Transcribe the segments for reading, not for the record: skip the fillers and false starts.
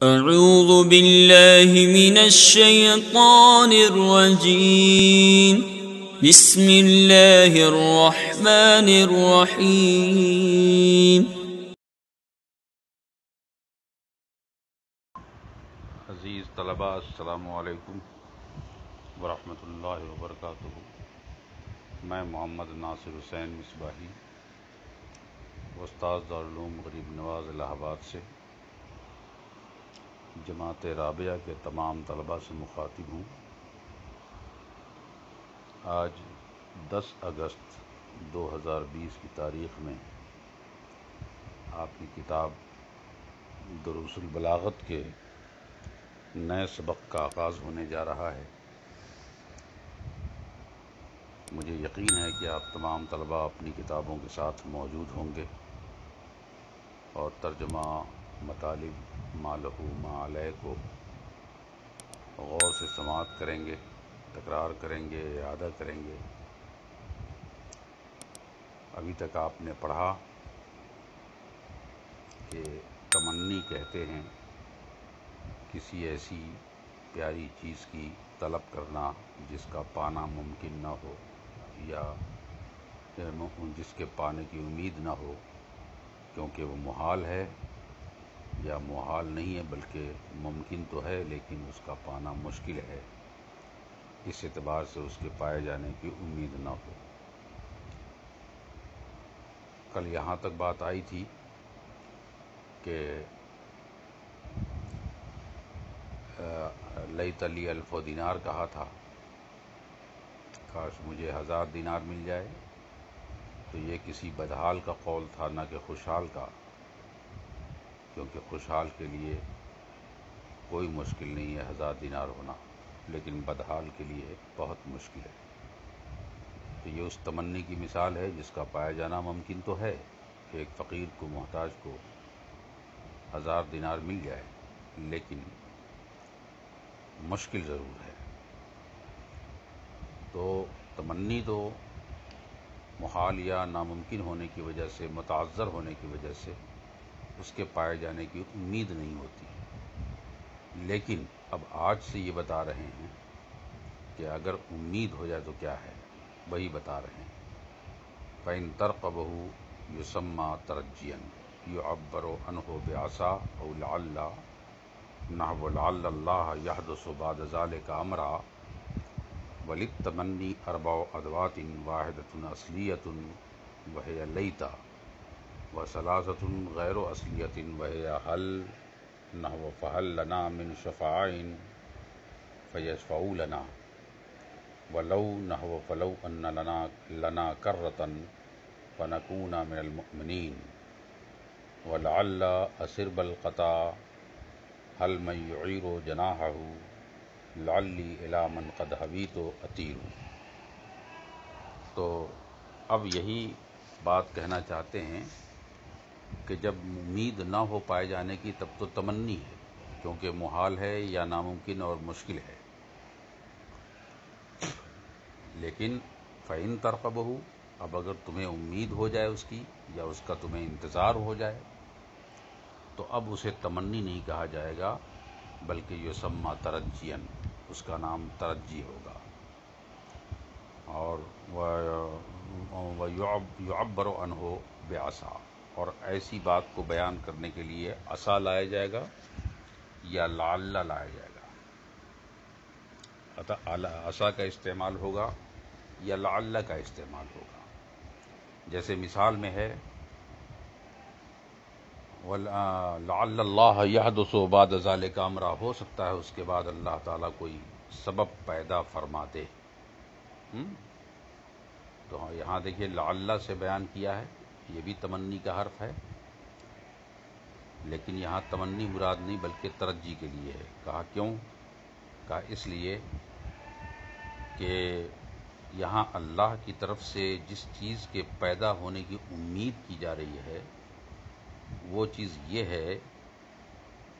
اعوذ باللہ من الشیطان الرجیم بسم اللہ الرحمن الرحیم۔ عزیز طلباء، السلام علیکم ورحمۃ اللہ وبرکاتہ۔ میں محمد ناصر حسین مصباحی، استاد دارالعلوم غریب نواز الہ آباد سے جماعت رابعہ کے تمام طلباء سے مخاطب ہوں۔ آج 10 اگست 2020 کی تاریخ میں آپ کی کتاب دروس البلاغت کے نئے سبق کا آغاز ہونے جا رہا ہے۔ مجھے یقین ہے کہ آپ تمام طلباء اپنی کتابوں کے ساتھ موجود ہوں گے اور ترجمہ مطالب ما لہو ما علیہ کو غور سے سماعت کریں گے، تکرار کریں گے، اعادہ کریں گے۔ ابھی تک آپ نے پڑھا کہ تمنی کہتے ہیں کسی ایسی پیاری چیز کی طلب کرنا جس کا پانا ممکن نہ ہو، یا جس کے پانے کی امید نہ ہو، کیونکہ وہ محال ہے، یا محال نہیں ہے بلکہ ممکن تو ہے لیکن اس کا پانا مشکل ہے، اس اعتبار سے اس کے پائے جانے کی امید نہ ہو۔ کل یہاں تک بات آئی تھی کہ لیت لی الف دینار کہا تھا، کاش مجھے 1000 دینار مل جائے، تو یہ کسی بدحال کا قول تھا نہ کہ خوشحال کا، کیونکہ خوشحال کے لیے کوئی مشکل نہیں ہے 1000 دینار ہونا، لیکن بدحال کے لیے بہت مشکل ہے۔ تو یہ اس تمنی کی مثال ہے جس کا پایا جانا ممکن تو ہے کہ ایک فقیر کو، محتاج کو 1000 دینار مل جائے، لیکن مشکل ضرور ہے۔ تو تمنی تو محال یا ناممکن ہونے کی وجہ سے، متعذر ہونے کی وجہ سے اس کے پائے جانے کی امید نہیں ہوتی، لیکن اب آج سے یہ بتا رہے ہیں کہ اگر امید ہو جائے تو کیا ہے، وہی بتا رہے ہیں۔ فَإِن تَرْقَبَهُ يُسَمَّى تَرَجِّيًا يُعَبَّرُ عَنْهُ بِعَصَا أَوْ لَعَلَّ نَحْوَ لَعَلَّ اللَّهَ يَحْدُثُ بَعْدَ ذَلِكَ أَمْرًا۔ وَلِلتَّمَنِّي 4 أدوات، 1 أصلية وهي ليت، و3 غير أصلية وهي هل، نحو فهل لنا من شفاع فيشفعوا لنا، ولو، نحو فلو أن لنا كرة فنكون من المؤمنين، ولعل أسرب القطا هل من يعير جناحه، لعلی الی من قد حویت اطیر۔ تو اب یہی بات کہنا چاہتے ہیں کہ جب امید نہ ہو پائے جانے کی تب تو تمنی ہے، کیونکہ محال ہے یا ناممکن اور مشکل ہے، لیکن فَإِن تَرْقَبَهُ، اب اگر تمہیں امید ہو جائے اس کی، یا اس کا تمہیں انتظار ہو جائے، تو اب اسے تمنی نہیں کہا جائے گا بلکہ یسمى ترجیًا، اس کا نام ترجی ہوگا۔ اور وَيُعَبَّرُ عَنْهُ بِعَصَا، اور ایسی بات کو بیان کرنے کے لیے عصا لایا جائے گا یا لعل لایا جائے گا، عصا کا استعمال ہوگا یا لعل کا استعمال ہوگا۔ جیسے مثال میں ہے لعل اللہ یحدث بعد ذلک امرا، ہو سکتا ہے اس کے بعد اللہ تعالیٰ کوئی سبب پیدا فرما دے۔ تو یہاں دیکھیے لعل سے بیان کیا ہے، یہ بھی تمنی کا حرف ہے، لیکن یہاں تمنی مراد نہیں بلکہ ترجی کے لیے ہے۔ کہا کیوں؟ کہا اس لیے کہ یہاں اللہ کی طرف سے جس چیز کے پیدا ہونے کی امید کی جا رہی ہے وہ چیز یہ ہے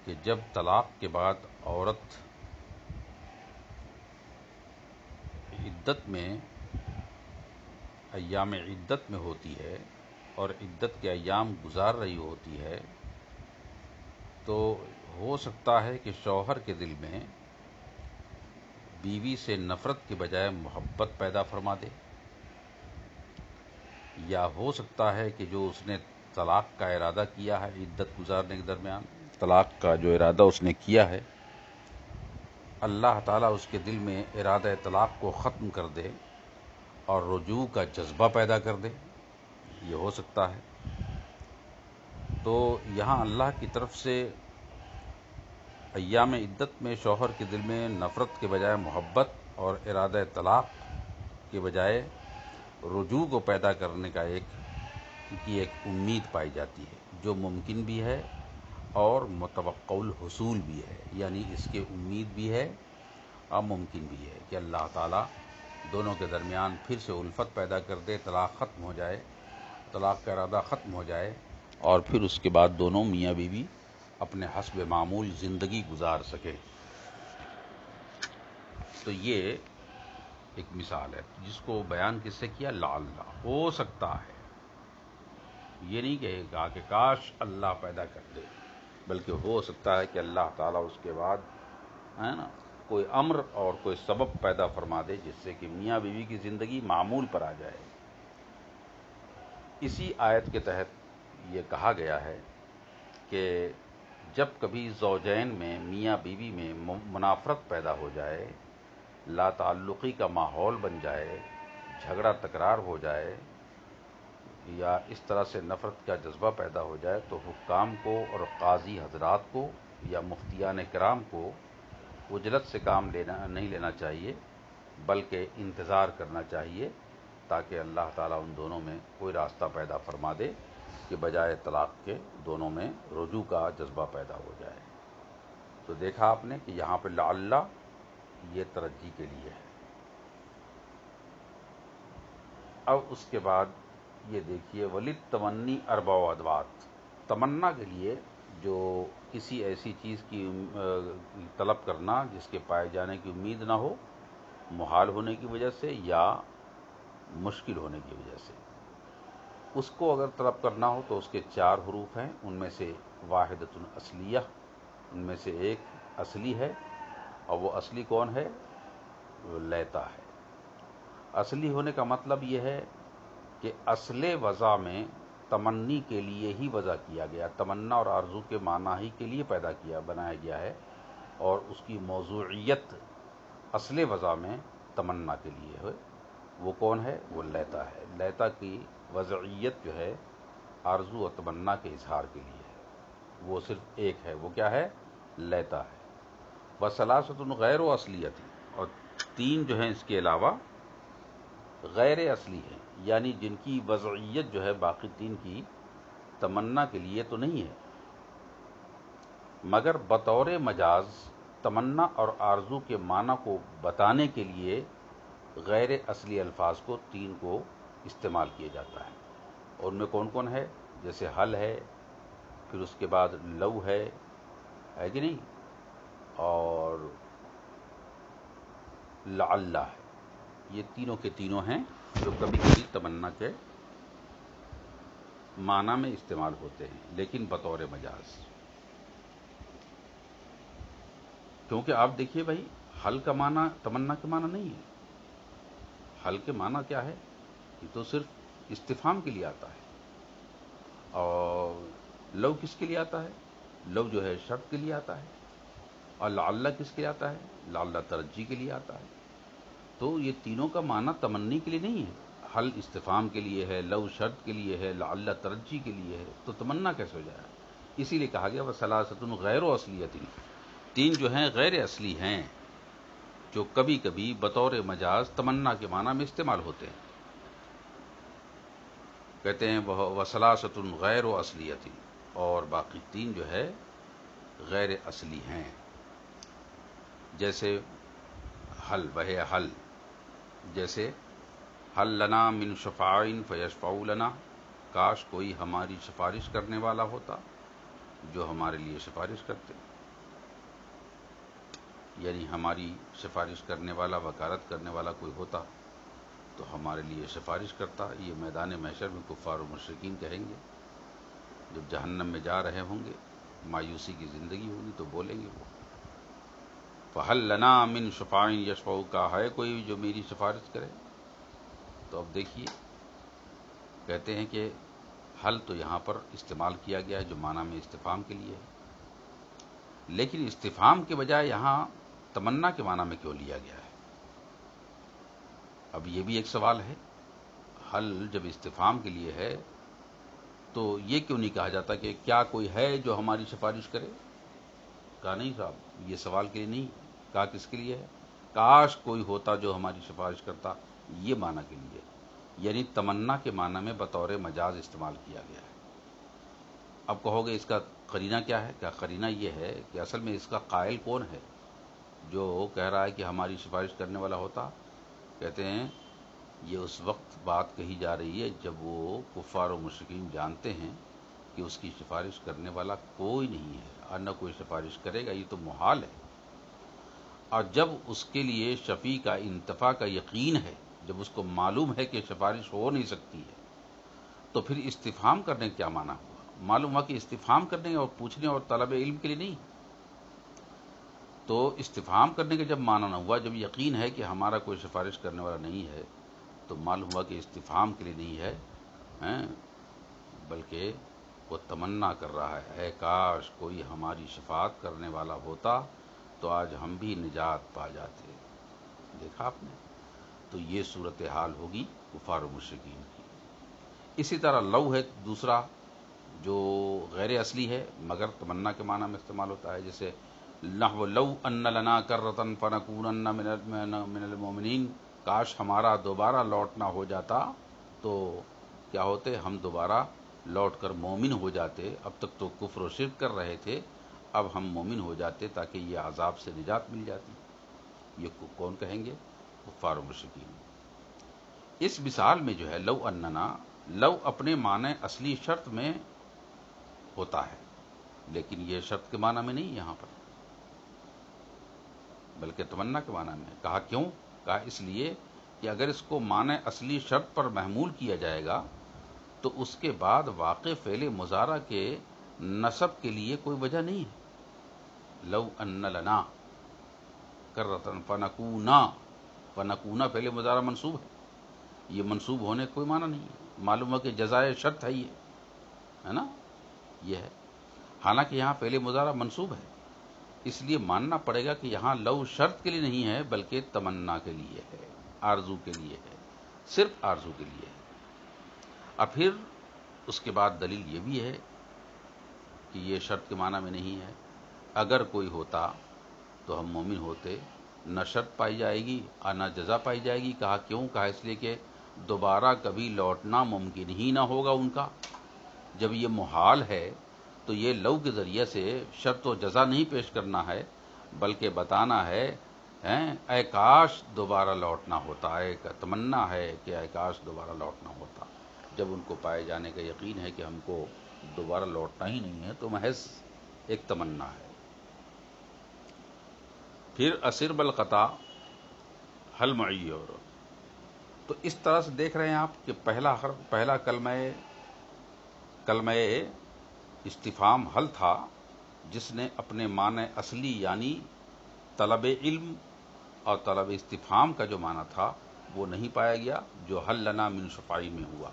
کہ جب طلاق کے بعد عورت عدت میں، ایام عدت میں ہوتی ہے اور عدت کے ایام گزار رہی ہوتی ہے، تو ہو سکتا ہے کہ شوہر کے دل میں بیوی سے نفرت کے بجائے محبت پیدا فرما دے، یا ہو سکتا ہے کہ جو اس نے طلاق کا ارادہ کیا ہے عدت گزارنے کے درمیان، طلاق کا جو ارادہ اس نے کیا ہے، اللہ تعالیٰ اس کے دل میں ارادہ طلاق کو ختم کر دے اور رجوع کا جذبہ پیدا کر دے، یہ ہو سکتا ہے۔ تو یہاں اللہ کی طرف سے ایام عدت میں شوہر کے دل میں نفرت کے بجائے محبت اور ارادہ طلاق کے بجائے رجوع کو پیدا کرنے کا ایک امید پائی جاتی ہے، جو ممکن بھی ہے اور متوقع الحصول بھی ہے، یعنی اس کے امید بھی ہے اور ممکن بھی ہے کہ اللہ تعالیٰ دونوں کے درمیان پھر سے الفت پیدا کر دے، طلاق ختم ہو جائے، طلاق کا ارادہ ختم ہو جائے، اور پھر اس کے بعد دونوں میاں بیوی اپنے حسب معمول زندگی گزار سکے۔ تو یہ ایک مثال ہے جس کو بیان کس سے کیا؟ لعل، ہو سکتا ہے، یہ نہیں کہا کہ کاش اللہ پیدا کر دے، بلکہ ہو سکتا ہے کہ اللہ تعالیٰ اس کے بعد ہے نا کوئی امر اور کوئی سبب پیدا فرما دے جس سے کہ میاں بیوی کی زندگی معمول پر آ جائے۔ اسی آیت کے تحت یہ کہا گیا ہے کہ جب کبھی زوجین میں میاں بیوی میں منافرت پیدا ہو جائے، لا تعلقی کا ماحول بن جائے، جھگڑا تکرار ہو جائے، یا اس طرح سے نفرت کا جذبہ پیدا ہو جائے، تو حکام کو اور قاضی حضرات کو یا مفتیان کرام کو اجرت سے کام نہیں لینا چاہیے، بلکہ انتظار کرنا چاہیے تاکہ اللہ تعالیٰ ان دونوں میں کوئی راستہ پیدا فرما دے کہ بجائے طلاق کے دونوں میں رجوع کا جذبہ پیدا ہو جائے۔ تو دیکھا آپ نے کہ یہاں پہ لعل یہ ترجیح کے لیے ہے۔ اب اس کے بعد یہ دیکھیے وَلِلتَّمَنِّی اربع ادوات، تمنا کے لیے جو کسی ایسی چیز کی طلب کرنا جس کے پائے جانے کی امید نہ ہو، محال ہونے کی وجہ سے یا مشکل ہونے کی وجہ سے، اس کو اگر طلب کرنا ہو تو اس کے 4 حروف ہیں، ان میں سے واحدۃ اصلیہ، ان میں سے ایک اصلی ہے، اور وہ اصلی کون ہے؟ وہ لیتا ہے۔ اصلی ہونے کا مطلب یہ ہے کہ اصل وضع میں تمنی کے لیے ہی وضع کیا گیا، تمنا اور آرزو کے معنی ہی کے لیے بنایا گیا ہے، اور اس کی موضوعیت اصل وضع میں تمنا کے لیے ہے۔ وہ کون ہے؟ وہ لیتا ہے۔ لیتا کی وضعیت جو ہے آرزو اور تمنا کے اظہار کے لیے ہے، وہ صرف ایک ہے، وہ کیا ہے؟ لیتا ہے۔ وَثَلَاثَةٌ غَيْرُ أَصْلِيَّةٍ، اور 3 جو ہیں اس کے علاوہ غیر اصلی ہیں، یعنی جن کی وضعیت جو ہے باقی 3 کی تمنا کے لیے تو نہیں ہے، مگر بطور مجاز تمنا اور آرزو کے معنی کو بتانے کے لیے غیر اصلی الفاظ کو 3 کو استعمال کیا جاتا ہے۔ اور ان میں کون کون ہے؟ جیسے حل ہے، پھر اس کے بعد لو ہے کہ نہیں، اور لعل ہے۔ یہ تینوں کے تینوں ہیں جو کبھی کبھی تمنا کے معنی میں استعمال ہوتے ہیں، لیکن بطور مجاز۔ کیونکہ آپ دیکھیے بھائی، حل کا معنی تمنا کے معنی نہیں ہے۔ حل کے معنی کیا ہے؟ یہ تو صرف استفہام کے لیے آتا ہے۔ اور لو کس کے لیے آتا ہے؟ لو جو ہے شرط کے لیے آتا ہے۔ اور لعل کس کے لیے آتا ہے؟ لعل ترجیح کے لیے آتا ہے۔ تو یہ تینوں کا معنی تمنی کے لیے نہیں ہے۔ حل استفہام کے لیے ہے، لو شرط کے لیے ہے، لعل ترجیح کے لیے ہے، تو تمنا کیسے ہو جائے؟ اسی لیے کہا گیا وَثَلَاثَةٌ غَيْرُ أَصْلِيَّةٍ، 3 جو ہیں غیر اصلی ہیں، جو کبھی کبھی بطور مجاز تمنا کے معنی میں استعمال ہوتے ہیں۔ کہتے ہیں وَثَلَاثَةٌ غَيْرُ أَصْلِيَّةٍ، اور باقی 3 جو ہے غیر اصلی ہیں۔ جیسے حل، بہے حل، جیسے حل لنا من شفاع فیشفع لنا، کاش کوئی ہماری سفارش کرنے والا ہوتا جو ہمارے لیے سفارش کرتے، یعنی ہماری سفارش کرنے والا، وکالت کرنے والا کوئی ہوتا تو ہمارے لیے سفارش کرتا۔ یہ میدان محشر میں کفار و مشرکین کہیں گے جب جہنم میں جا رہے ہوں گے مایوسی کی زندگی ہوگی تو بولیں گے وہ. فَهَلْ لَنَا مِن شَفَاعٍ يَشْفَعُ، کا ہے کوئی جو میری سفارش کرے؟ تو اب دیکھیے کہتے ہیں کہ حل تو یہاں پر استعمال کیا گیا ہے جو معنی میں استفہام کے لیے ہے، لیکن استفہام کے بجائے یہاں تمنا کے معنی میں کیوں لیا گیا ہے؟ اب یہ بھی ایک سوال ہے. حل جب استفہام کے لیے ہے تو یہ کیوں نہیں کہا جاتا کہ کیا کوئی ہے جو ہماری سفارش کرے؟ کہا نہیں صاحب، یہ سوال کے لیے نہیں. کہا کس کے لیے ہے؟ کاش کوئی ہوتا جو ہماری سفارش کرتا، یہ معنی کے لیے. یعنی تمنا کے معنی میں بطور مجاز استعمال کیا گیا ہے. اب کہو گے اس کا قرینہ کیا ہے؟ کیا قرینہ یہ ہے کہ اصل میں اس کا قائل کون ہے جو کہہ رہا ہے کہ ہماری سفارش کرنے والا ہوتا؟ کہتے ہیں یہ اس وقت بات کہی جا رہی ہے جب وہ کفار و مشرکین جانتے ہیں کہ اس کی سفارش کرنے والا کوئی نہیں ہے اور نہ کوئی سفارش کرے گا، یہ تو محال ہے. اور جب اس کے لیے شفیع کا انتفاع کا یقین ہے، جب اس کو معلوم ہے کہ سفارش ہو نہیں سکتی ہے، تو پھر استفہام کرنے کا کیا معنی ہوا؟ معلوم ہوا کہ استفہام کرنے اور پوچھنے اور طلب علم کے لیے نہیں. تو استفہام کرنے کا جب معنی نہ ہوا، جب یقین ہے کہ ہمارا کوئی سفارش کرنے والا نہیں ہے، تو معلوم ہوا کہ استفہام کے لیے نہیں ہے، بلکہ وہ تمنا کر رہا ہے اے کاش کوئی ہماری شفاعت کرنے والا ہوتا تو آج ہم بھی نجات پا جاتے. دیکھا آپ نے؟ تو یہ صورتحال ہوگی کفار و مشرکین کی. اسی طرح لو ہے دوسرا جو غیر اصلی ہے مگر تمنا کے معنی میں استعمال ہوتا ہے، جیسے نحو لو ان لنا کرۃ فنکونن من المؤمنین، کاش ہمارا دوبارہ لوٹنا ہو جاتا تو کیا ہوتے؟ ہم دوبارہ لوٹ کر مومن ہو جاتے. اب تک تو کفر و شرک کر رہے تھے، اب ہم مومن ہو جاتے تاکہ یہ عذاب سے نجات مل جاتی. یہ کون کہیں گے؟ کفار و مشرکین. اس مثال میں جو ہے لو اننا، لو اپنے معنی اصلی شرط میں ہوتا ہے، لیکن یہ شرط کے معنی میں نہیں یہاں پر، بلکہ تمنا کے معنی میں. کہا کیوں؟ کہا اس لیے کہ اگر اس کو معنی اصلی شرط پر محمول کیا جائے گا تو اس کے بعد واقع فعل مضارع کے نصب کے لیے کوئی وجہ نہیں ہے. لو ان لنا کرۃ فنکونا، فنکونا فعل مضارع منصوب ہے، یہ منصوب ہونے کا کوئی معنی نہیں ہے. معلوم ہے کہ جزائے شرط ہے، یہ ہے نا، یہ ہے. حالانکہ یہاں فعل مضارع منصوب ہے، اس لیے ماننا پڑے گا کہ یہاں لو شرط کے لیے نہیں ہے بلکہ تمنا کے لیے ہے، آرزو کے لیے ہے، صرف آرزو کے لیے ہے. اور پھر اس کے بعد دلیل یہ بھی ہے کہ یہ شرط کے معنی میں نہیں ہے. اگر کوئی ہوتا تو ہم مومن ہوتے، نہ شرط پائی جائے گی اور نہ جزا پائی جائے گی. کہا کیوں؟ کہا اس لیے کہ دوبارہ کبھی لوٹنا ممکن ہی نہ ہوگا ان کا. جب یہ محال ہے تو یہ لو کے ذریعے سے شرط و جزا نہیں پیش کرنا ہے بلکہ بتانا ہے اے کاش دوبارہ لوٹنا ہوتا، اے تمنا ہے کہ اے کاش دوبارہ لوٹنا ہوتا. جب ان کو پائے جانے کا یقین ہے کہ ہم کو دوبارہ لوٹنا ہی نہیں ہے تو محض ایک تمنا ہے. پھر اسر بالقطع حل معی، اور تو اس طرح سے دیکھ رہے ہیں آپ کہ پہلا کلمہ استفہام حل تھا جس نے اپنے معنی اصلی یعنی طلب علم اور طلب استفہام کا جو معنی تھا وہ نہیں پایا گیا جو حل لنا من شفاعی میں ہوا.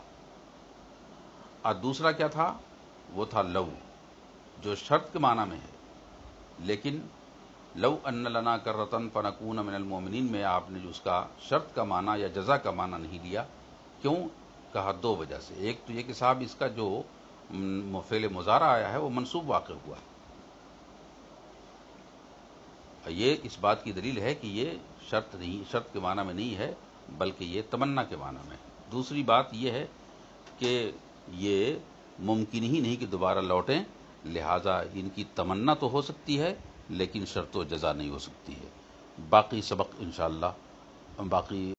اور دوسرا کیا تھا؟ وہ تھا لو جو شرط کے معنی میں ہے، لیکن لو ان لنا کرۃ فنکون من المؤمنین میں آپ نے جو اس کا شرط کا معنی یا جزا کا معنی نہیں لیا. کیوں؟ کہا دو وجہ سے. ایک تو یہ کہ صاحب اس کا جو فعل مضارع آیا ہے وہ منصوب واقع ہوا ہے، یہ اس بات کی دلیل ہے کہ یہ شرط کے معنی میں نہیں ہے بلکہ یہ تمنا کے معنی میں ہے. دوسری بات یہ ہے کہ یہ ممکن ہی نہیں کہ دوبارہ لوٹیں، لہٰذا ان کی تمنا تو ہو سکتی ہے لیکن شرط و جزا نہیں ہو سکتی ہے. باقی سبق انشاءاللہ باقی